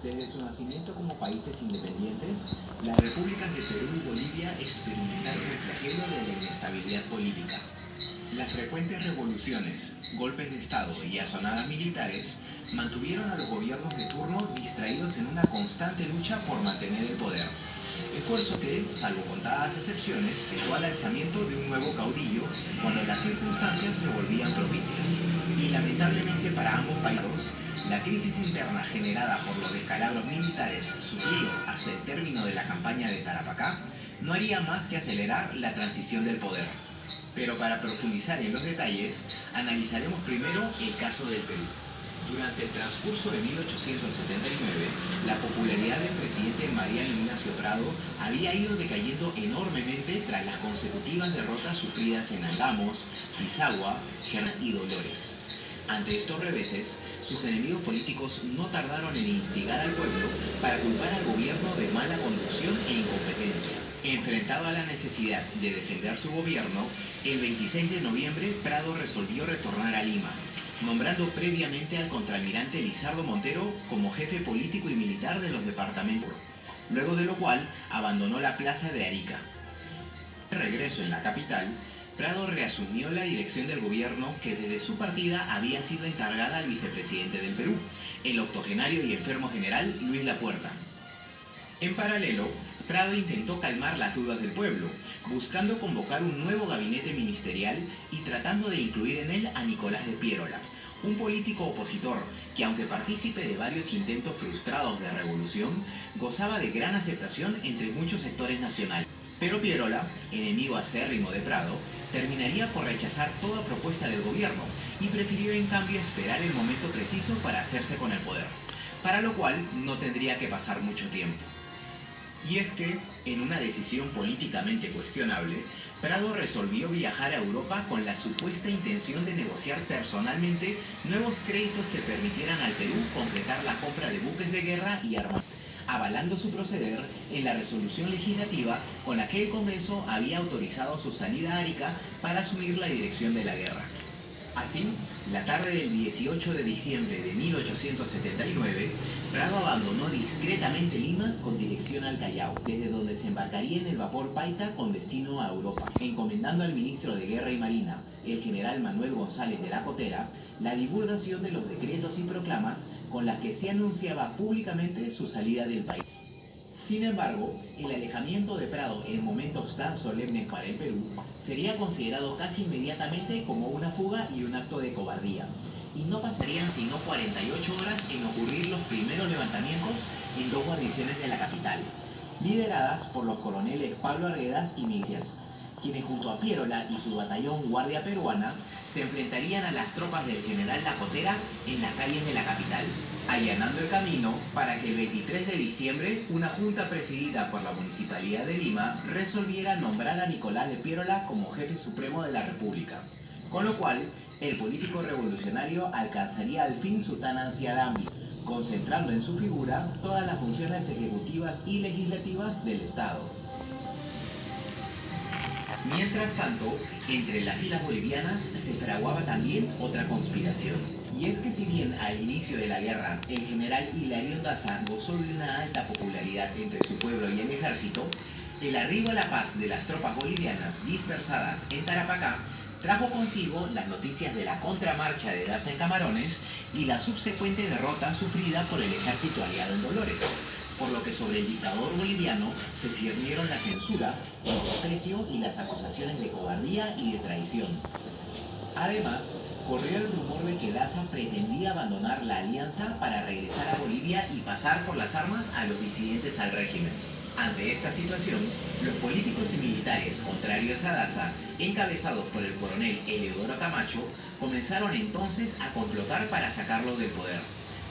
Desde su nacimiento como países independientes, las repúblicas de Perú y Bolivia experimentaron el flagelo de la inestabilidad política. Las frecuentes revoluciones, golpes de Estado y asonadas militares mantuvieron a los gobiernos de turno distraídos en una constante lucha por mantener el poder. Esfuerzo que, salvo contadas excepciones, llevó al alzamiento de un nuevo caudillo cuando las circunstancias se volvían propicias. Y lamentablemente para ambos países, la crisis interna generada por los descalabros militares sufridos hasta el término de la campaña de Tarapacá no haría más que acelerar la transición del poder. Pero para profundizar en los detalles, analizaremos primero el caso del Perú. Durante el transcurso de 1879, la popularidad del presidente Mariano Ignacio Prado había ido decayendo enormemente tras las consecutivas derrotas sufridas en Angamos, Pisagua, Gerona y Dolores. Ante estos reveses, sus enemigos políticos no tardaron en instigar al pueblo para culpar al gobierno de mala conducción e incompetencia. Enfrentado a la necesidad de defender su gobierno, el 26 de noviembre Prado resolvió retornar a Lima, nombrando previamente al contraalmirante Lizardo Montero como jefe político y militar de los departamentos, luego de lo cual abandonó la plaza de Arica. De regreso en la capital, Prado reasumió la dirección del gobierno que desde su partida había sido encargada al vicepresidente del Perú, el octogenario y enfermo general Luis Lapuerta. En paralelo, Prado intentó calmar las dudas del pueblo, buscando convocar un nuevo gabinete ministerial y tratando de incluir en él a Nicolás de Piérola, un político opositor que, aunque partícipe de varios intentos frustrados de revolución, gozaba de gran aceptación entre muchos sectores nacionales. Pero Piérola, enemigo acérrimo de Prado, terminaría por rechazar toda propuesta del gobierno y prefirió en cambio esperar el momento preciso para hacerse con el poder, para lo cual no tendría que pasar mucho tiempo. Y es que, en una decisión políticamente cuestionable, Prado resolvió viajar a Europa con la supuesta intención de negociar personalmente nuevos créditos que permitieran al Perú concretar la compra de buques de guerra y armamento, avalando su proceder en la resolución legislativa con la que el Congreso había autorizado su salida a Arica para asumir la dirección de la guerra. Así, la tarde del 18 de diciembre de 1879, Prado abandonó discretamente Lima con dirección al Callao, desde donde se embarcaría en el vapor Paita con destino a Europa, encomendando al ministro de Guerra y Marina, el general Manuel González de la Cotera, la divulgación de los decretos y proclamas con las que se anunciaba públicamente su salida del país. Sin embargo, el alejamiento de Prado en momentos tan solemnes para el Perú sería considerado casi inmediatamente como una fuga y un acto de cobardía, y no pasarían sino 48 horas en ocurrir los primeros levantamientos en dos guarniciones de la capital, lideradas por los coroneles Pablo Arguedas y Milicias, quienes junto a Piérola y su batallón Guardia Peruana se enfrentarían a las tropas del general La Cotera en las calles de la capital, allanando el camino para que el 23 de diciembre una junta presidida por la Municipalidad de Lima resolviera nombrar a Nicolás de Piérola como jefe supremo de la República, con lo cual el político revolucionario alcanzaría al fin su tan ansiada ambición, concentrando en su figura todas las funciones ejecutivas y legislativas del Estado. Mientras tanto, entre las filas bolivianas se fraguaba también otra conspiración. Y es que si bien al inicio de la guerra el general Hilarión Daza gozó de una alta popularidad entre su pueblo y el ejército, el arribo a la paz de las tropas bolivianas dispersadas en Tarapacá trajo consigo las noticias de la contramarcha de Daza en Camarones y la subsecuente derrota sufrida por el ejército aliado en Dolores, por lo que sobre el dictador boliviano se ciernieron la censura, el desprecio y las acusaciones de cobardía y de traición. Además, corrió el rumor de que Daza pretendía abandonar la alianza para regresar a Bolivia y pasar por las armas a los disidentes al régimen. Ante esta situación, los políticos y militares contrarios a Daza, encabezados por el coronel Eleodoro Camacho, comenzaron entonces a complotar para sacarlo del poder,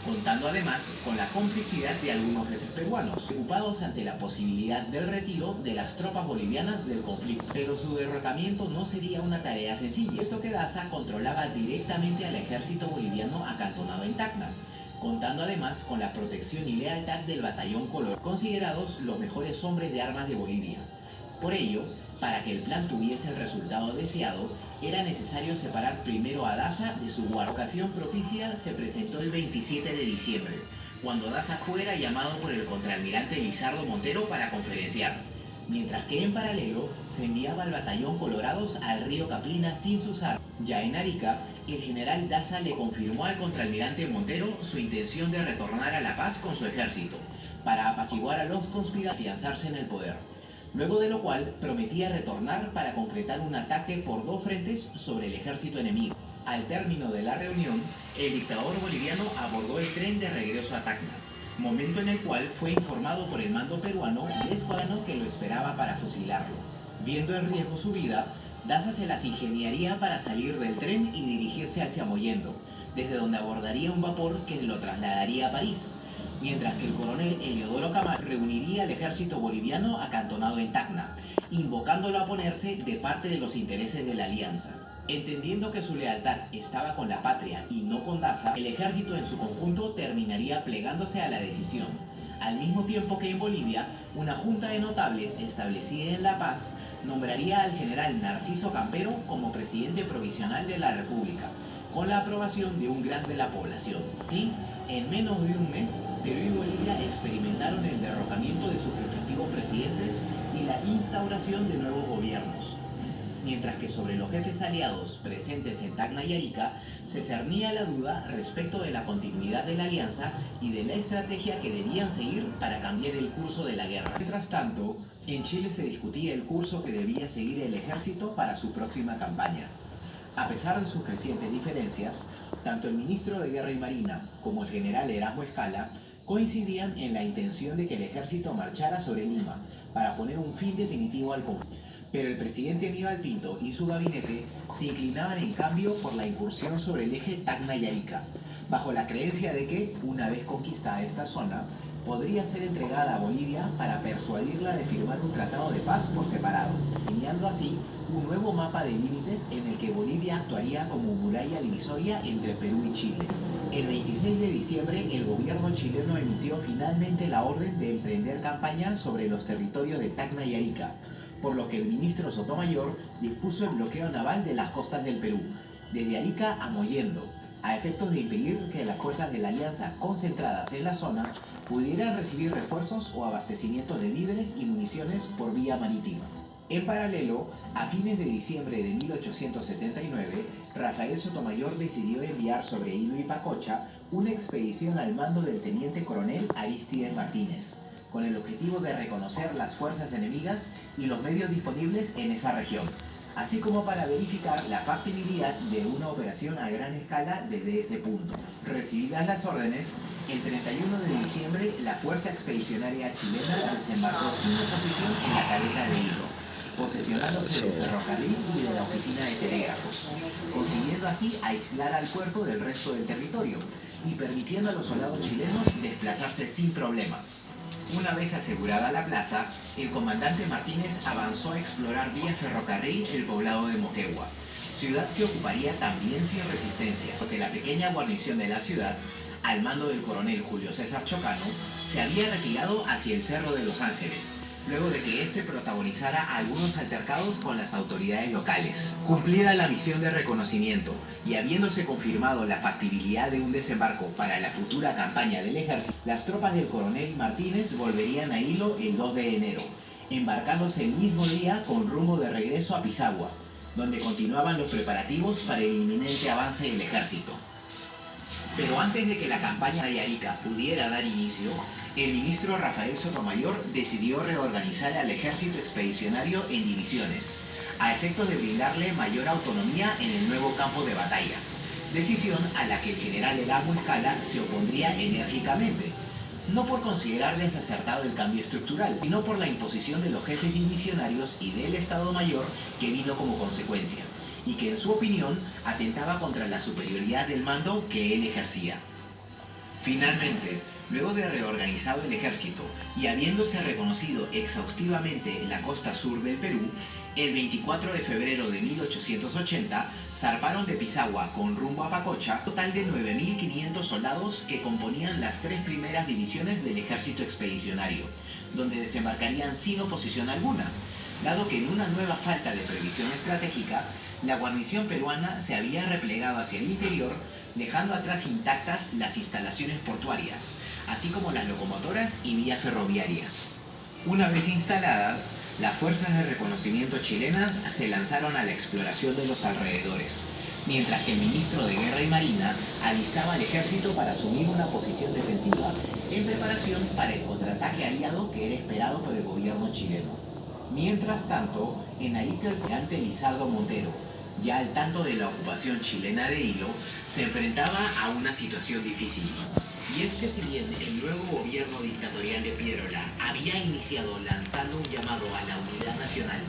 contando además con la complicidad de algunos jefes peruanos, preocupados ante la posibilidad del retiro de las tropas bolivianas del conflicto. Pero su derrocamiento no sería una tarea sencilla, puesto que Daza controlaba directamente al ejército boliviano acantonado en Tacna, contando además con la protección y lealtad del batallón Color, considerados los mejores hombres de armas de Bolivia. Por ello, para que el plan tuviese el resultado deseado, era necesario separar primero a Daza de su guardia. La ocasión propicia se presentó el 27 de diciembre, cuando Daza fuera llamado por el contraalmirante Lizardo Montero para conferenciar, mientras que en paralelo se enviaba al batallón Colorados al río Caplina sin sus armas. Ya en Arica, el general Daza le confirmó al contraalmirante Montero su intención de retornar a La Paz con su ejército, para apaciguar a los conspiradores y afianzarse en el poder. Luego de lo cual prometía retornar para concretar un ataque por dos frentes sobre el ejército enemigo. Al término de la reunión, el dictador boliviano abordó el tren de regreso a Tacna, momento en el cual fue informado por el mando peruano y escuadrón que lo esperaba para fusilarlo. Viendo en riesgo su vida, Daza se las ingeniaría para salir del tren y dirigirse hacia Mollendo, desde donde abordaría un vapor que lo trasladaría a París, mientras que el coronel Eliodoro Camacho reuniría al ejército boliviano acantonado en Tacna, invocándolo a ponerse de parte de los intereses de la alianza. Entendiendo que su lealtad estaba con la patria y no con Daza, el ejército en su conjunto terminaría plegándose a la decisión, al mismo tiempo que en Bolivia, una junta de notables establecida en La Paz nombraría al general Narciso Campero como presidente provisional de la República, con la aprobación de un gran de la población. Así, en menos de un mes, Perú y Bolivia experimentaron el derrocamiento de sus respectivos presidentes y la instauración de nuevos gobiernos, mientras que sobre los jefes aliados presentes en Tacna y Arica se cernía la duda respecto de la continuidad de la alianza y de la estrategia que debían seguir para cambiar el curso de la guerra. Mientras tanto, en Chile se discutía el curso que debía seguir el ejército para su próxima campaña. A pesar de sus crecientes diferencias, tanto el ministro de Guerra y Marina como el general Erasmo Escala coincidían en la intención de que el ejército marchara sobre Lima para poner un fin definitivo al conflicto. Pero el presidente Aníbal Pinto y su gabinete se inclinaban en cambio por la incursión sobre el eje Tacna y Arica, bajo la creencia de que, una vez conquistada esta zona, podría ser entregada a Bolivia para persuadirla de firmar un tratado de paz por separado, delineando así un nuevo mapa de límites en el que Bolivia actuaría como muralla divisoria entre Perú y Chile. El 26 de diciembre, el gobierno chileno emitió finalmente la orden de emprender campaña sobre los territorios de Tacna y Arica, por lo que el ministro Sotomayor dispuso el bloqueo naval de las costas del Perú, desde Arica a Mollendo, a efectos de impedir que las fuerzas de la alianza concentradas en la zona pudieran recibir refuerzos o abastecimientos de víveres y municiones por vía marítima. En paralelo, a fines de diciembre de 1879, Rafael Sotomayor decidió enviar sobre Hilo y Pacocha una expedición al mando del teniente coronel Arístides Martínez, con el objetivo de reconocer las fuerzas enemigas y los medios disponibles en esa región, así como para verificar la factibilidad de una operación a gran escala desde ese punto. Recibidas las órdenes, el 31 de diciembre la Fuerza Expedicionaria Chilena desembarcó sin oposición en la caleta de Hilo, posesionándose del ferrocarril y de la oficina de telégrafos, consiguiendo así aislar al puerto del resto del territorio y permitiendo a los soldados chilenos desplazarse sin problemas. Una vez asegurada la plaza, el comandante Martínez avanzó a explorar vía ferrocarril el poblado de Moquegua, ciudad que ocuparía también sin resistencia, porque la pequeña guarnición de la ciudad, al mando del coronel Julio César Chocano, se había retirado hacia el Cerro de Los Ángeles, luego de que éste protagonizara algunos altercados con las autoridades locales. Cumplida la misión de reconocimiento y habiéndose confirmado la factibilidad de un desembarco para la futura campaña del ejército, las tropas del coronel Martínez volverían a Hilo el 2 de enero, embarcándose el mismo día con rumbo de regreso a Pisagua, donde continuaban los preparativos para el inminente avance del ejército. Pero antes de que la campaña de Arica pudiera dar inicio, el ministro Rafael Sotomayor decidió reorganizar al ejército expedicionario en divisiones, a efectos de brindarle mayor autonomía en el nuevo campo de batalla, decisión a la que el general Erasmo Escala se opondría enérgicamente, no por considerar desacertado el cambio estructural, sino por la imposición de los jefes divisionarios y del Estado Mayor que vino como consecuencia, y que en su opinión atentaba contra la superioridad del mando que él ejercía. Finalmente, luego de reorganizado el ejército y habiéndose reconocido exhaustivamente la costa sur del Perú, el 24 de febrero de 1880 zarparon de Pisagua con rumbo a Pacocha un total de 9.500 soldados que componían las tres primeras divisiones del ejército expedicionario, donde desembarcarían sin oposición alguna, dado que en una nueva falta de previsión estratégica La guarnición peruana se había replegado hacia el interior, dejando atrás intactas las instalaciones portuarias, así como las locomotoras y vías ferroviarias. Una vez instaladas, las fuerzas de reconocimiento chilenas se lanzaron a la exploración de los alrededores, mientras que el ministro de Guerra y Marina alistaba al ejército para asumir una posición defensiva, en preparación para el contraataque aliado que era esperado por el gobierno chileno. Mientras tanto, en Arica el almirante Lizardo Montero, ya al tanto de la ocupación chilena de Hilo, se enfrentaba a una situación difícil. Y es que si bien el nuevo gobierno dictatorial de Piérola había iniciado lanzando un llamado a la unidad nacional,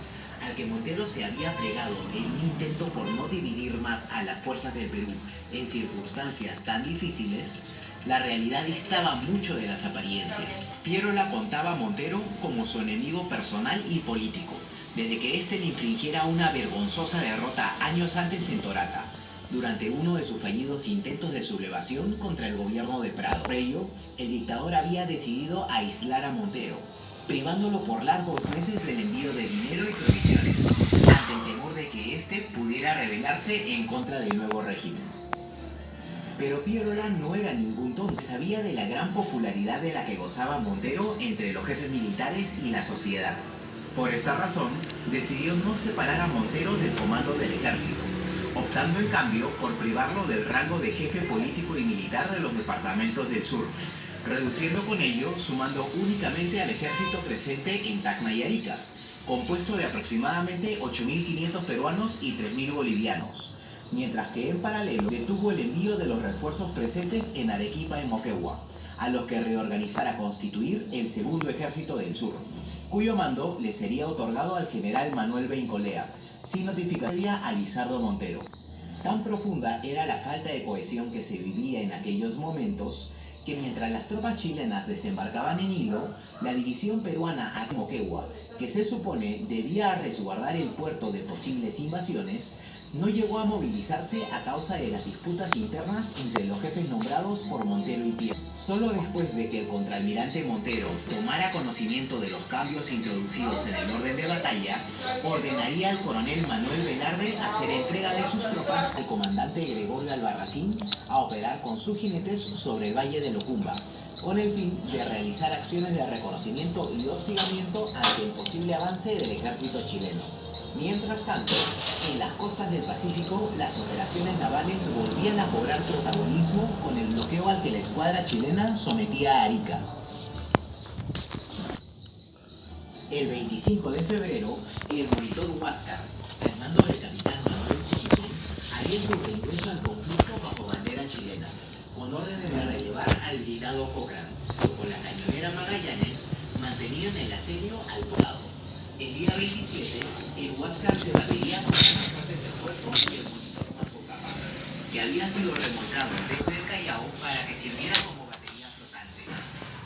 al que Montero se había plegado en un intento por no dividir más a las fuerzas del Perú en circunstancias tan difíciles, la realidad distaba mucho de las apariencias. Piérola contaba a Montero como su enemigo personal y político, desde que éste le infligiera una vergonzosa derrota años antes en Torata, durante uno de sus fallidos intentos de sublevación contra el gobierno de Prado. Por ello, el dictador había decidido aislar a Montero, privándolo por largos meses del envío de dinero y provisiones, ante el temor de que éste pudiera rebelarse en contra del nuevo régimen. Pero Piérola no era ningún tonto, sabía de la gran popularidad de la que gozaba Montero entre los jefes militares y la sociedad. Por esta razón, decidió no separar a Montero del comando del ejército, optando en cambio por privarlo del rango de jefe político y militar de los departamentos del sur, reduciendo con ello su mando únicamente al ejército presente en Tacna y Arica, compuesto de aproximadamente 8.500 peruanos y 3.000 bolivianos, mientras que en paralelo detuvo el envío de los refuerzos presentes en Arequipa y Moquegua, a los que reorganizara para constituir el segundo ejército del sur, cuyo mando le sería otorgado al general Manuel Bencolea, sin notificación a Lizardo Montero. Tan profunda era la falta de cohesión que se vivía en aquellos momentos, que mientras las tropas chilenas desembarcaban en Hilo, la división peruana a Moquegua, que se supone debía resguardar el puerto de posibles invasiones, no llegó a movilizarse a causa de las disputas internas entre los jefes nombrados por Montero y Piérola. Solo después de que el contraalmirante Montero tomara conocimiento de los cambios introducidos en el orden de batalla, ordenaría al coronel Manuel Velarde hacer entrega de sus tropas al comandante Gregorio Albarracín a operar con sus jinetes sobre el valle de Locumba, con el fin de realizar acciones de reconocimiento y hostigamiento ante el posible avance del ejército chileno. Mientras tanto, en las costas del Pacífico, las operaciones navales volvían a cobrar protagonismo con el bloqueo al que la escuadra chilena sometía a Arica. El 25 de febrero, el monitor Huáscar, al mando del capitán Manuel Thompson, haría su reingreso al conflicto bajo bandera chilena, con órdenes de relevar al brigado Cochrane, que con la cañonera Magallanes mantenían el asedio al poblado. El día 27, el Huáscar se batiría con las fuerzas del puerto y el monitor Manco Cápac, que había sido remolcado desde el Callao para que sirviera como batería flotante.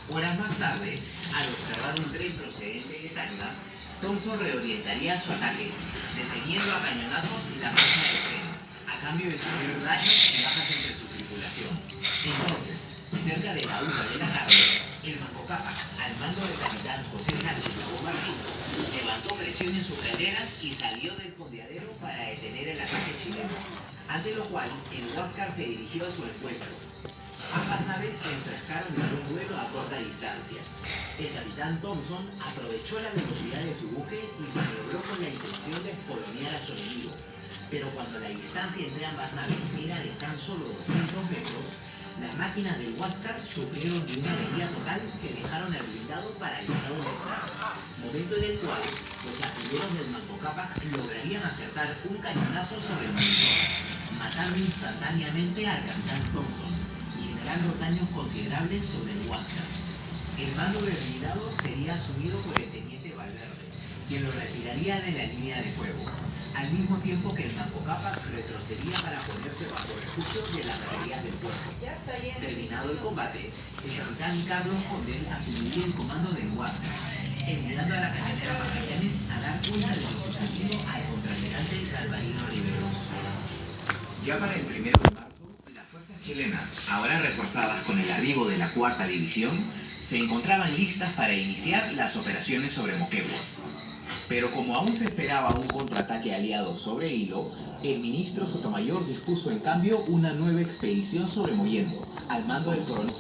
Horas más tarde, al observar un tren procedente de Tacna, Thompson reorientaría su ataque, deteniendo a cañonazos la marcha del tren, a cambio de sufrir daños y bajas entre su tripulación. Entonces, cerca de la 1 de la tarde, el Manco Cápac, al mando del capitán José Sánchez Marcino, levantó presión en sus calderas y salió del fondeadero para detener el ataque chileno, ante lo cual el Huáscar se dirigió a su encuentro. Ambas naves se enfrascaron en un duelo a corta distancia. El capitán Thompson aprovechó la velocidad de su buque y maniobró con la intención de espolonear a su enemigo, pero cuando la distancia entre ambas naves era de tan solo 200 metros, las máquinas del Huáscar sufrieron de una avería total que dejaron al blindado paralizado en el plano, momento en el cual los artilleros del Manco Cápac lograrían acertar un cañonazo sobre el monitor, matando instantáneamente al capitán Thompson y generando daños considerables sobre el Huáscar. El mando del blindado sería asumido por el teniente Valverde, quien lo retiraría de la línea de fuego, al mismo tiempo que el Manco Cápac retrocedía para ponerse bajo refugio de las galerías del puerto. Terminado el combate, el capitán Carlos Condel asumiría el comando del Huáscar, enviando a la cañonera Magallanes a dar cuenta de lo sucedido al contraalmirante Galvarino Riveros. Ya para el 1 de marzo, las fuerzas chilenas, ahora reforzadas con el arribo de la Cuarta División, se encontraban listas para iniciar las operaciones sobre Moquegua. Pero como aún se esperaba un contraataque aliado sobre Hilo, el ministro Sotomayor dispuso en cambio una nueva expedición sobre Mollendo, al mando del coronel.